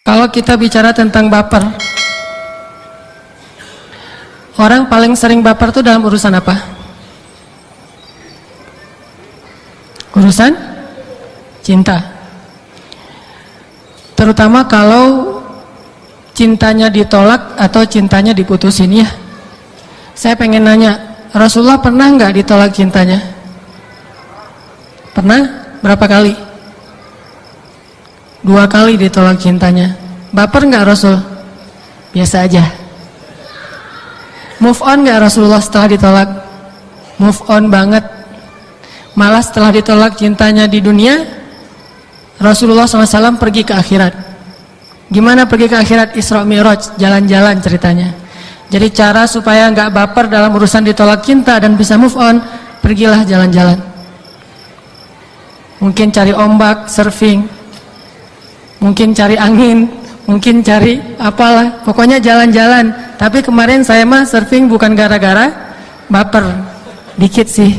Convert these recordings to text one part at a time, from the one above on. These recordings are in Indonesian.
Kalau kita bicara tentang baper, orang paling sering baper itu dalam urusan apa? Urusan cinta. Terutama kalau cintanya ditolak atau cintanya diputusin ya. Saya pengen nanya, Rasulullah pernah nggak ditolak cintanya? Pernah? Berapa kali? 2 kali ditolak cintanya. Baper nggak Rasul? Biasa aja. Move on nggak Rasulullah setelah ditolak? Move on banget. Malah setelah ditolak cintanya di dunia, Rasulullah SAW pergi ke akhirat. Gimana pergi ke akhirat? Isra Mi'raj, jalan-jalan ceritanya. Jadi cara supaya nggak baper dalam urusan ditolak cinta dan bisa move on, pergilah jalan-jalan. Mungkin cari ombak, surfing, mungkin cari angin, mungkin cari apalah, pokoknya jalan-jalan. Tapi kemarin saya mah surfing bukan gara-gara baper, dikit sih.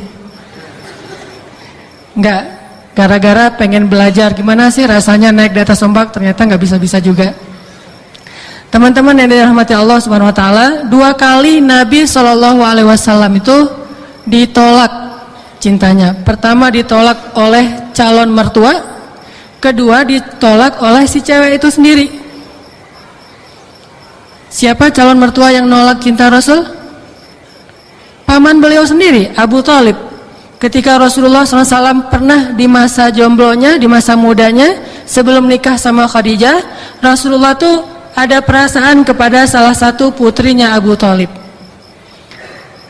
Enggak, gara-gara pengen belajar gimana sih rasanya naik di atas ombak, ternyata nggak bisa-bisa juga. Teman-teman yang dirahmati Allah Subhanahu wa taala, 2 kali Nabi SAW itu ditolak cintanya. Pertama ditolak oleh calon mertua, kedua ditolak oleh si cewek itu sendiri. Siapa calon mertua yang nolak cinta Rasul? Paman beliau sendiri, Abu Thalib. Ketika Rasulullah SAW pernah di masa jomblonya, di masa mudanya, sebelum nikah sama Khadijah, Rasulullah tuh ada perasaan kepada salah satu putrinya Abu Thalib.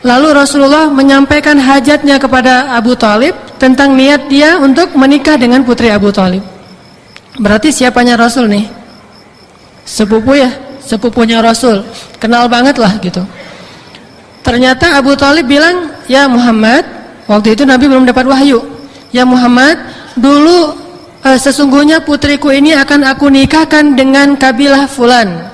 Lalu Rasulullah menyampaikan hajatnya kepada Abu Thalib tentang niat dia untuk menikah dengan putri Abu Thalib. Berarti siapanya Rasul nih? Sepupu ya, sepupunya Rasul, kenal banget lah gitu. Ternyata Abu Thalib bilang, ya Muhammad, waktu itu Nabi belum dapat wahyu. Ya Muhammad, dulu sesungguhnya putriku ini akan aku nikahkan dengan kabilah fulan.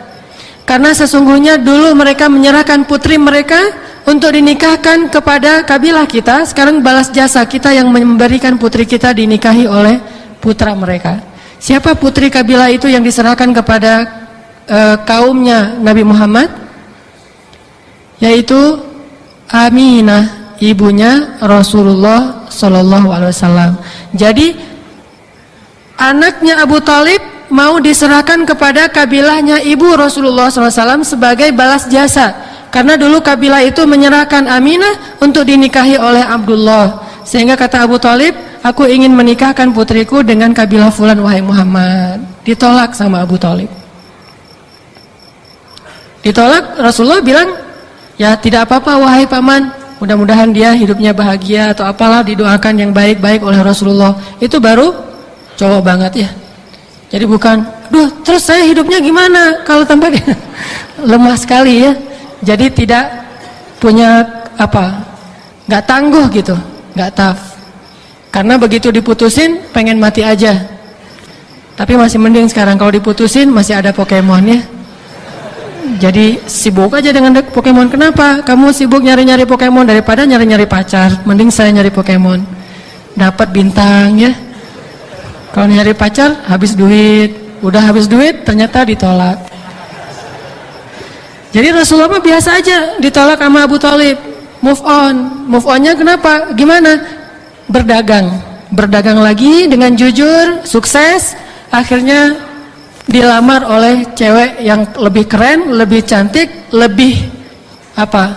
Karena sesungguhnya dulu mereka menyerahkan putri mereka untuk dinikahkan kepada kabilah kita. Sekarang balas jasa kita yang memberikan putri kita dinikahi oleh putra mereka. Siapa putri kabilah itu yang diserahkan kepada kaumnya Nabi Muhammad? Yaitu Aminah, ibunya Rasulullah SAW. Jadi anaknya Abu Thalib mau diserahkan kepada kabilahnya ibu Rasulullah SAW sebagai balas jasa. Karena dulu kabilah itu menyerahkan Aminah untuk dinikahi oleh Abdullah. Sehingga kata Abu Thalib, aku ingin menikahkan putriku dengan kabilah fulan wahai Muhammad. Ditolak sama Abu Thalib. Ditolak, Rasulullah bilang, ya tidak apa-apa wahai paman, mudah-mudahan dia hidupnya bahagia atau apalah, didoakan yang baik-baik oleh Rasulullah. Itu baru cowok banget ya. Jadi bukan, duh terus saya hidupnya gimana kalau tanpa dia. Lemah sekali ya. Jadi tidak punya apa, nggak tangguh gitu, nggak tough. Karena begitu diputusin pengen mati aja. Tapi masih mending sekarang kalau diputusin masih ada Pokemon ya. Jadi sibuk aja dengan Pokemon. Kenapa? Kamu sibuk nyari-nyari Pokemon daripada nyari-nyari pacar. Mending saya nyari Pokemon, dapat bintang ya. Kalau nyari pacar habis duit, udah habis duit ternyata ditolak. Jadi Rasulullah mah biasa aja ditolak sama Abu Thalib. Move on. Move onnya kenapa? Gimana? Berdagang lagi dengan jujur, sukses. Akhirnya dilamar oleh cewek yang lebih keren, lebih cantik, lebih apa?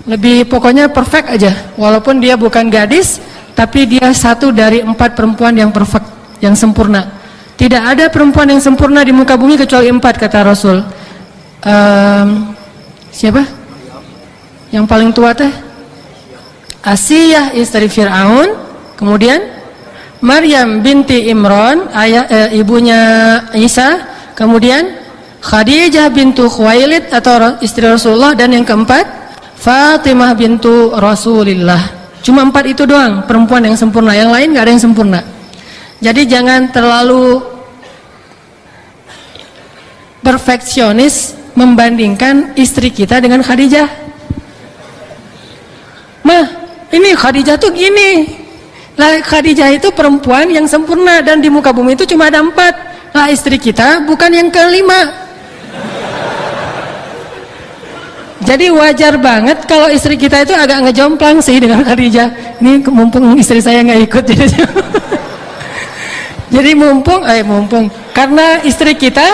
Lebih pokoknya perfect aja. Walaupun dia bukan gadis, tapi dia satu dari 4 perempuan yang perfect, yang sempurna. Tidak ada perempuan yang sempurna di muka bumi kecuali 4 kata Rasul. Siapa? Yang paling tua teh? Asiyah istri Fir'aun, kemudian Maryam binti Imran, ibunya Isa, kemudian Khadijah bintu Khuwailid atau istri Rasulullah, dan yang keempat Fatimah bintu Rasulillah. Cuma 4 itu doang perempuan yang sempurna, yang lain nggak ada yang sempurna. Jadi jangan terlalu perfeksionis membandingkan istri kita dengan Khadijah. Mah, ini Khadijah tuh gini. Lah Khadijah itu perempuan yang sempurna dan di muka bumi itu cuma ada 4. lah istri kita bukan yang kelima. Jadi wajar banget kalau istri kita itu agak ngejomplang sih dengan Khadijah. Ini mumpung istri saya nggak ikut jadi mumpung karena istri kita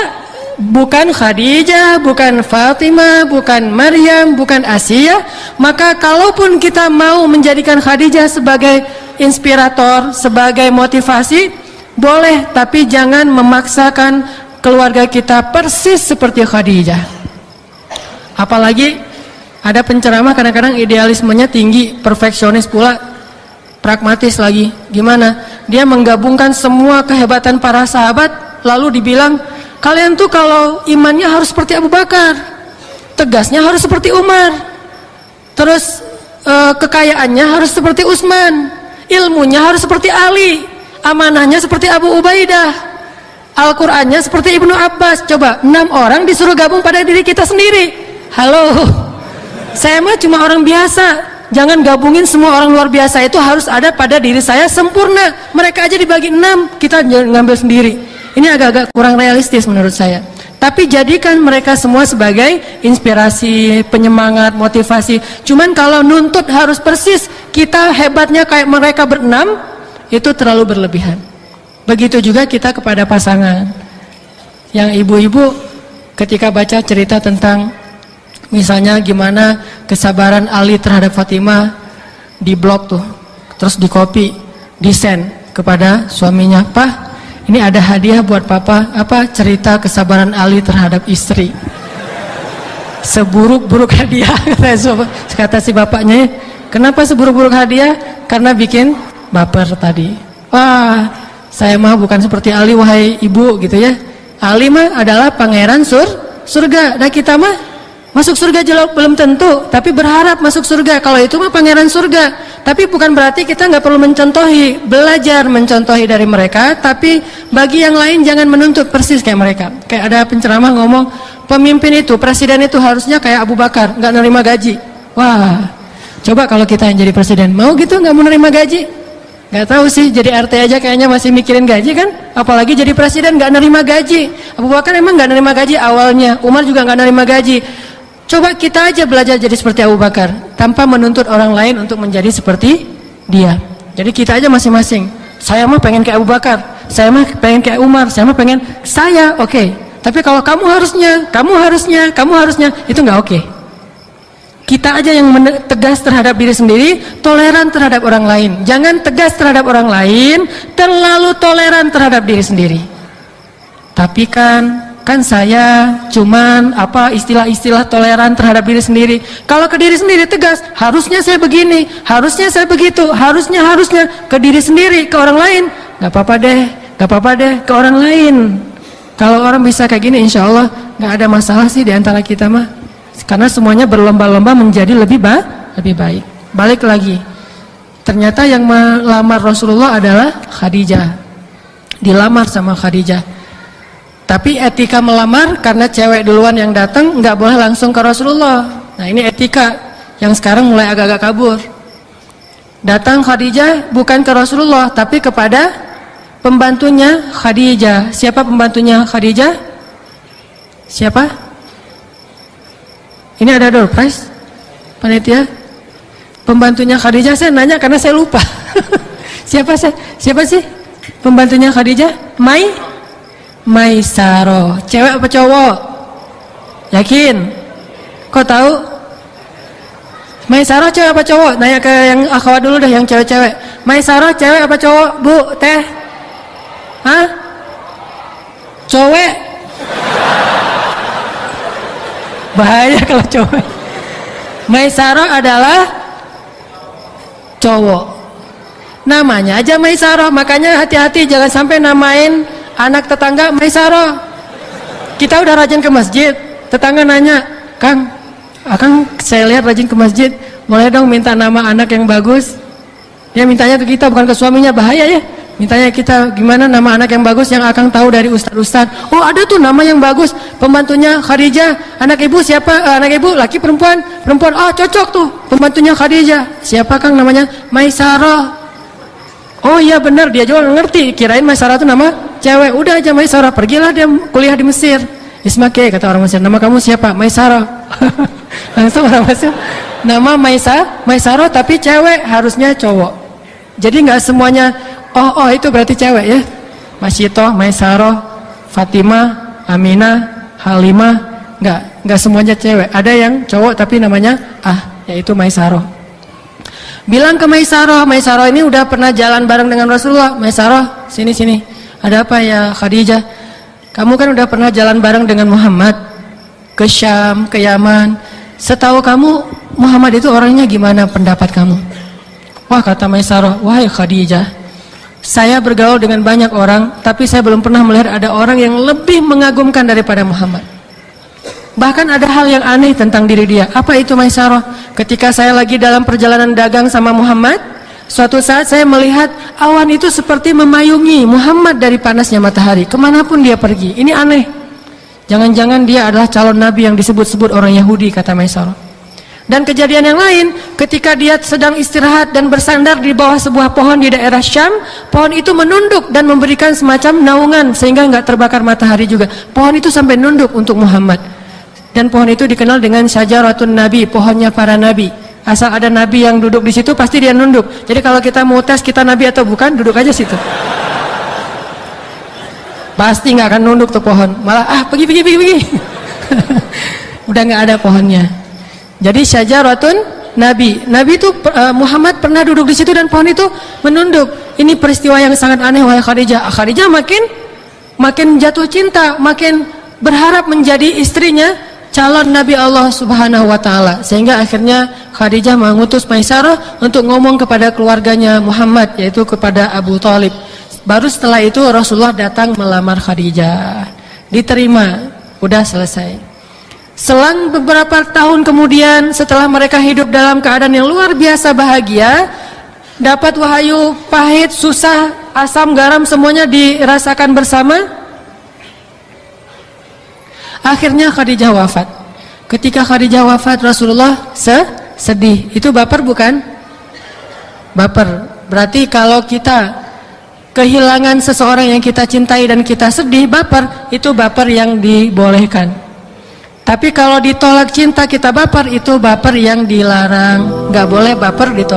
bukan Khadijah, bukan Fatimah, bukan Maryam, bukan Asia, maka kalaupun kita mau menjadikan Khadijah sebagai inspirator, sebagai motivasi, boleh, tapi jangan memaksakan keluarga kita persis seperti Khadijah. Apalagi ada penceramah kadang-kadang idealismenya tinggi, perfeksionis pula, pragmatis lagi. Gimana? Dia menggabungkan semua kehebatan para sahabat, lalu dibilang, kalian tuh kalau imannya harus seperti Abu Bakar, tegasnya harus seperti Umar, terus kekayaannya harus seperti Utsman, ilmunya harus seperti Ali, amanahnya seperti Abu Ubaidah, Al-Qur'annya seperti Ibnu Abbas. Coba 6 orang disuruh gabung pada diri kita sendiri. Halo, saya mah cuma orang biasa. Jangan gabungin semua orang luar biasa itu harus ada pada diri saya sempurna. Mereka aja dibagi 6, kita ngambil sendiri. Ini agak-agak kurang realistis menurut saya. Tapi jadikan mereka semua sebagai inspirasi, penyemangat, motivasi. Cuman kalau nuntut harus persis kita hebatnya kayak mereka berenam, itu terlalu berlebihan. Begitu juga kita kepada pasangan. Yang ibu-ibu ketika baca cerita tentang misalnya gimana kesabaran Ali terhadap Fatimah, di blog tuh, terus di copy, di send kepada suaminya, "Pak, ini ada hadiah buat papa, apa cerita kesabaran Ali terhadap istri." Seburuk-buruk hadiah kata si bapaknya. Kenapa seburuk-buruk hadiah? Karena bikin baper tadi. Wah, saya mah bukan seperti Ali wahai ibu gitu ya. Ali mah adalah pangeran surga, dan kita mah masuk surga belum tentu, tapi berharap masuk surga. Kalau itu mah pangeran surga. Tapi bukan berarti kita nggak perlu mencontohi, belajar mencontohi dari mereka. Tapi bagi yang lain jangan menuntut persis kayak mereka. Kayak ada penceramah ngomong, pemimpin itu, presiden itu harusnya kayak Abu Bakar, nggak nerima gaji. Wah, coba kalau kita yang jadi presiden, mau gitu nggak mau nerima gaji? Nggak tahu sih, jadi RT aja kayaknya masih mikirin gaji kan? Apalagi jadi presiden nggak nerima gaji. Abu Bakar emang nggak nerima gaji awalnya, Umar juga nggak nerima gaji. Coba kita aja belajar jadi seperti Abu Bakar tanpa menuntut orang lain untuk menjadi seperti dia. Jadi kita aja masing-masing. Saya mah pengen kayak Abu Bakar, saya mah pengen kayak Umar, saya mah pengen saya, oke. Tapi kalau kamu harusnya, itu nggak oke. Kita aja yang tegas terhadap diri sendiri, toleran terhadap orang lain. Jangan tegas terhadap orang lain, terlalu toleran terhadap diri sendiri. Tapi kan saya cuman istilah-istilah toleran terhadap diri sendiri. Kalau ke diri sendiri tegas, harusnya saya begini, harusnya saya begitu, harusnya ke diri sendiri, ke orang lain nggak apa-apa deh ke orang lain. Kalau orang bisa kayak gini, insya Allah nggak ada masalah sih di antara kita mah, karena semuanya berlomba-lomba menjadi lebih baik. Balik lagi, ternyata yang melamar Rasulullah adalah Khadijah, dilamar sama Khadijah. Tapi etika melamar karena cewek duluan yang datang, nggak boleh langsung ke Rasulullah. Nah ini etika yang sekarang mulai agak-agak kabur. Datang Khadijah bukan ke Rasulullah, tapi kepada pembantunya Khadijah. Siapa pembantunya Khadijah? Siapa? Ini ada door prize, panitia. Pembantunya Khadijah, saya nanya karena saya lupa. Siapa sih pembantunya Khadijah? Maisaro, cewek apa cowok? Yakin? Kok tahu? Maisaro cewek apa cowok? Nanya ke yang akhwat dulu deh, yang cewek-cewek. Maisaro cewek apa cowok, Bu? Teh? Hah? Cowek? Bahaya kalau cowok. Maisaro adalah cowok. Namanya aja Maisaro, makanya hati-hati jangan sampai namain anak tetangga Maisaro. Kita udah rajin ke masjid, tetangga nanya, Kang, saya lihat rajin ke masjid, boleh dong minta nama anak yang bagus? Dia mintanya ke kita, bukan ke suaminya, bahaya ya. Mintanya kita, gimana nama anak yang bagus yang Akang tahu dari ustad-ustad? Oh ada tuh nama yang bagus, pembantunya Khadijah. Anak ibu siapa? Anak ibu laki perempuan? Perempuan, oh cocok tuh, pembantunya Khadijah. Siapa Kang namanya? Maisaro. Oh iya benar, dia juga ngerti, kirain Maisaro itu nama cewek. Udah aja Maisarah, pergilah dia kuliah di Mesir. Ismake, kata orang Mesir, nama kamu siapa? Maisarah. Langsung orang Mesir, nama Maisarah tapi cewek, harusnya cowok. Jadi nggak semuanya oh itu berarti cewek ya. Masyitoh, Maisarah, Fatimah, Aminah, Halimah, nggak semuanya cewek. Ada yang cowok tapi namanya yaitu Maisarah. Bilang ke Maisarah ini udah pernah jalan bareng dengan Rasulullah. Maisarah, sini. Ada apa ya Khadijah? Kamu kan udah pernah jalan bareng dengan Muhammad ke Syam, ke Yaman. Setahu kamu Muhammad itu orangnya gimana, pendapat kamu? Wah, kata Maisarah, wahai Khadijah, saya bergaul dengan banyak orang, tapi saya belum pernah melihat ada orang yang lebih mengagumkan daripada Muhammad. Bahkan ada hal yang aneh tentang diri dia. Apa itu Maisarah? Ketika saya lagi dalam perjalanan dagang sama Muhammad, suatu saat saya melihat awan itu seperti memayungi Muhammad dari panasnya matahari. Kemanapun dia pergi. Ini aneh. Jangan-jangan dia adalah calon nabi yang disebut-sebut orang Yahudi, kata Maisarah. Dan kejadian yang lain, ketika dia sedang istirahat dan bersandar di bawah sebuah pohon di daerah Syam, pohon itu menunduk dan memberikan semacam naungan sehingga nggak terbakar matahari juga. Pohon itu sampai nunduk untuk Muhammad. Dan pohon itu dikenal dengan syajaratun nabi, pohonnya para nabi. Asal ada nabi yang duduk di situ pasti dia nunduk. Jadi kalau kita mau tes kita nabi atau bukan, duduk aja situ. Pasti nggak akan nunduk tuh pohon. Malah pergi. Udah nggak ada pohonnya. Jadi syajaratun nabi. Nabi itu Muhammad pernah duduk di situ dan pohon itu menunduk. Ini peristiwa yang sangat aneh wahai Khadijah. Khadijah makin jatuh cinta, makin berharap menjadi istrinya calon Nabi Allah Subhanahu wa taala, sehingga akhirnya Khadijah mengutus Maisarah untuk ngomong kepada keluarganya Muhammad, yaitu kepada Abu Thalib. Baru setelah itu Rasulullah datang melamar Khadijah. Diterima, udah selesai. Selang beberapa tahun kemudian, setelah mereka hidup dalam keadaan yang luar biasa bahagia, dapat wahyu pahit, susah, asam, garam semuanya dirasakan bersama. Akhirnya Khadijah wafat. Ketika Khadijah wafat, Rasulullah sedih. Itu baper bukan? Baper. Berarti kalau kita kehilangan seseorang yang kita cintai dan kita sedih, baper, itu baper yang dibolehkan. Tapi kalau ditolak cinta kita baper, itu baper yang dilarang. Gak boleh baper ditolak.